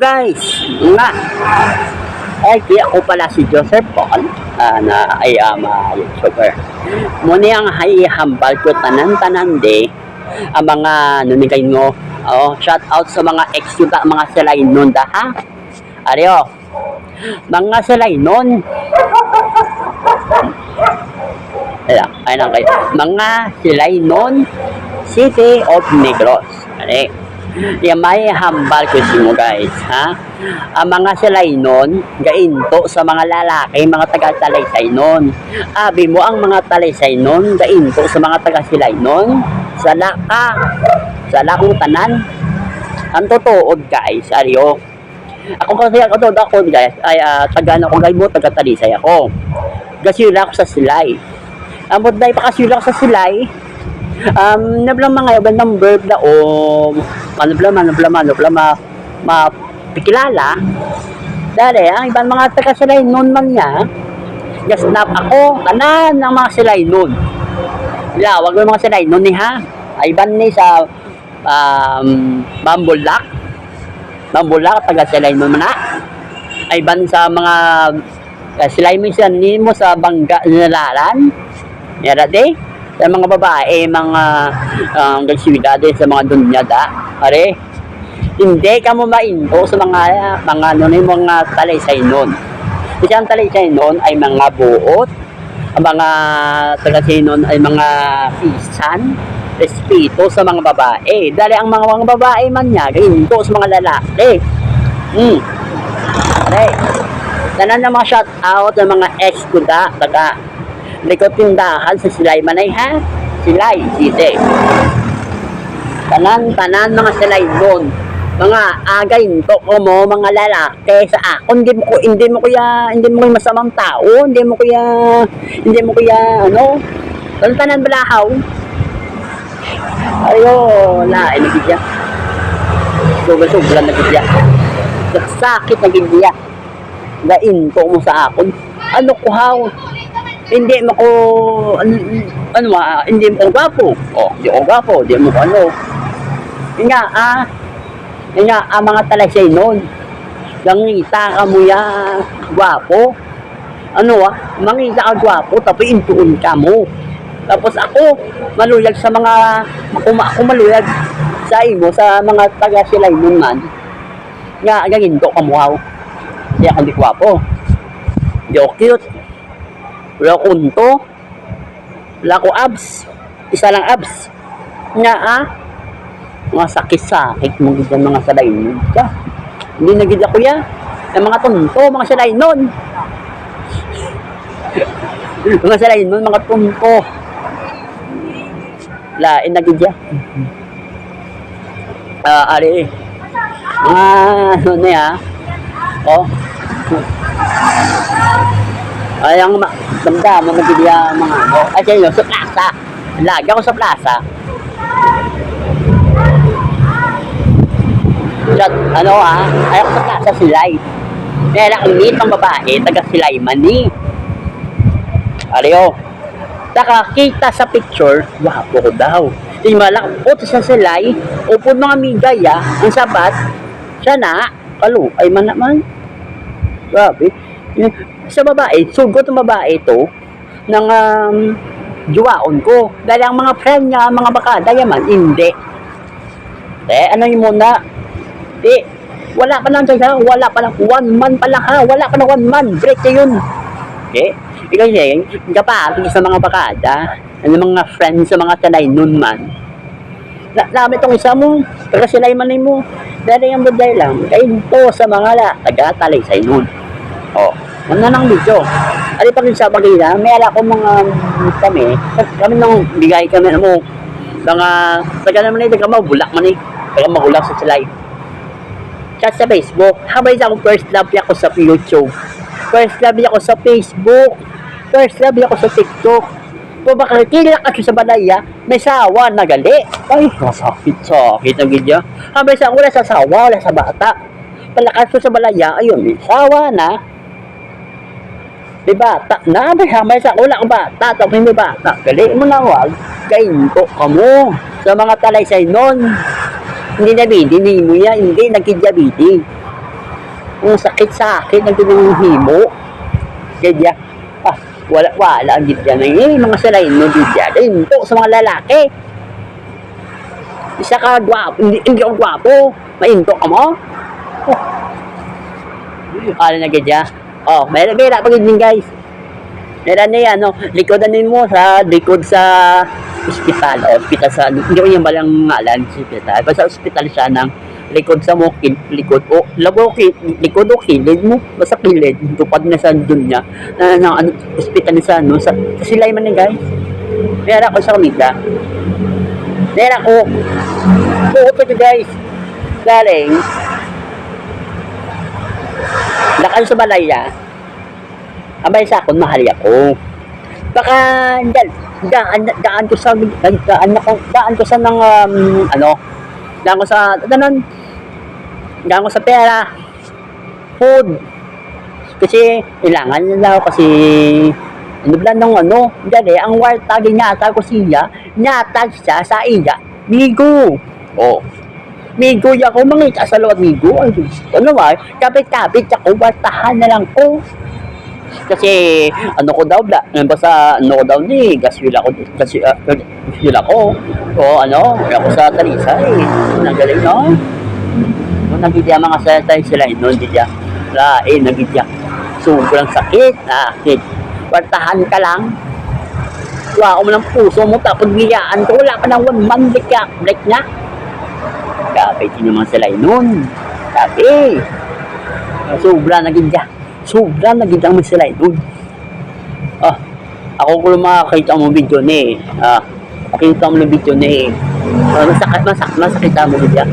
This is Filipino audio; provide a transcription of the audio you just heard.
guys, nga. Ay, kaya ako pala si Joseph Paul, na ay YouTuber. Muna ang hambal ko tanan-tanan de, ang mga nunikay mo. Shout out sa mga ex yuta, mga silay nun da ha. Aryo, mga silay nun. Ayun kayo. Mga silay nun, City of Negros. Ari. Yung may hambal ko mo guys, ha? Ang mga silay nun, gainto sa mga lalaki, mga taga-talaysay nun. Abi mo ang mga talaysay nun, gainto sa mga taga-silay nun. Sala kong tanan. Ang totoo guys, ariyo. Ako kasi ako guys, ay taga-ano ko guys mo, taga-talisay ako. Gasila ako sa silay. Amot dahil pa kasila ako sa silay, nablang mga iba ng verb na mapikilala. Dahil ang ibang mga taga-silay nun man niya, gasnap ako, tanan ng mga silay nun. Wag mo mga silay nun ni ha. Ay iban ni sa Bambulak, taga-silay nun man na. Ay iban sa mga silay mo siya ni mo sa Bangga Nalaran. Yara de, sa mga babae, mga gagsiwida din sa mga dunyada. Are, hindi ka mo mainto sa mga talaysay nun. Kasi ang talaysay nun ay mga buot, ang mga talaysay nun ay mga pisan, respeto sa mga babae. Dahil ang mga babae man niya, gainto sa mga lalaki. Are, tanan na mga shout out ng mga ex-kuda, likod tindahan sa silay manay ha, silay city. Tanan mga silay doon, mga agayin to ko mo mga lalaki sa ako, hindi mo kuya masamang tao, hindi mo kuya ano, tanan balahaw. Ayo na inigidya, sobra na gidya, sakit na gidya, gain to mo sa akon, ano ko haw. Hindi mo ko hindi mo ko gwapo. Hindi ko gwapo, hindi mo ko ano. Nga mga talaysay noon. Langita ka mo ya gwapo. Mangita ka gwapo, tapos intuon ka mo. Tapos ako maluyag sa mga ako maluyag sa imo sa mga taga silay nun man. Nga gagin ko kamuhaw. Hindi ako di gwapo. Hindi ako cute. Wala ko unto, wala ko abs, isa lang abs. Mga sakit-sakit mo gid mga salay nun ka. Hindi na gid ako ya. Yung mga tunto, mga salay nun. Mga salay nun, mga tunto. Lain na gid ya. Ari. Ano na ya? Ay, ang damdaman na bigyan mga ay kayo sa plaza. Lagi ako sa plaza. Ay ako sa plaza silay. Kaya nakimit ang babae, taga silay mani. Ariyo. Nakakita sa picture, wapo ko daw. Yung malakot sa silay, upod mga migaya, ang sabat, siya na, ay man naman. Grabe. Sa babae, sugot ng babae ito ng juwaon ko. Dahil ang mga friend niya, mga bakada yaman, hindi. Ano yung muna? Wala pa lang siya, wala pa lang, 1 month pa lang ha, wala pa lang 1 month, break na yun. Okay? Ikaw siya, kapatid sa mga bakada, mga friends sa mga sanay nun man. Namin itong isa mo, kakasilay manay mo, dahil yung buday lang, kayo po sa mga taga-talaysay nun. Ano nang video? Ali pa rin sa bagay may ala ko mga kami nang bigay kami mo mga taga naman taga bulak man taga magulak sa silay. Chat sa Facebook. Habay sa akong first love ako sa YouTube. First love ako sa Facebook. First love ako sa TikTok. Kung baka kilak ako sa balaya, may sawa na gali. Ay, sakit ang gidya. Habay sa wala sa sawa, wala sa bata. Palakas ko sa balaya, ayun, may sawa na. May bata na, may sa wala kang bata, tapos may bata. Gali mo na wag, gainto ka mo sa mga talaysay nun. Hindi na bidi, hindi mo yan, hindi nagkidya bidi. Ang sakit sa akin, naging himo. Kaya, wala ang gidya na yun. Mga salay no, gidya. Ito sa mga lalaki. Isa ka gwapo, hindi ako gwapo. Mainto ka mo. Ano na gidya? May pag din guys. Meron na yan, likodan din mo likod sa ospital. Ospital sa, hindi ko yung balang ngalan sa ospital. Basta ospital siya ng likod sa mo, likod o kilid mo. Basta kilid, tupad na sa dun niya. Ospital sa, sa silay man na guys. Meron ako sa kamita. Meron ako. Ito guys. Galing. Lakan sa balaya. Abay sa akin, mahali ako. Baka, daan ko sa, daan ko sa daan ko sa pera, food. Kasi, kailangan niya daw, kasi, dali, ang wartag niya, ko siya, nyatag siya sa iya, migo. Migo ako, mangita sa loob, migo. Kapit-kapit ako, wartahan na lang ko. Kasi ko daw ni gaswila ko ako sa Talisa nagaling nagidya mga satay sila nagidya nagidya sobrang sakit wartahan ka lang wala mo ng puso mo tapos biyaan ko wala pa ng 1 month break na kapit yun naman sila nun kapit sobrang nagidya sobrang nagiging sila doon. Ako ko makakita mo video ni. Makita mo ng video ni. Masakit mo video.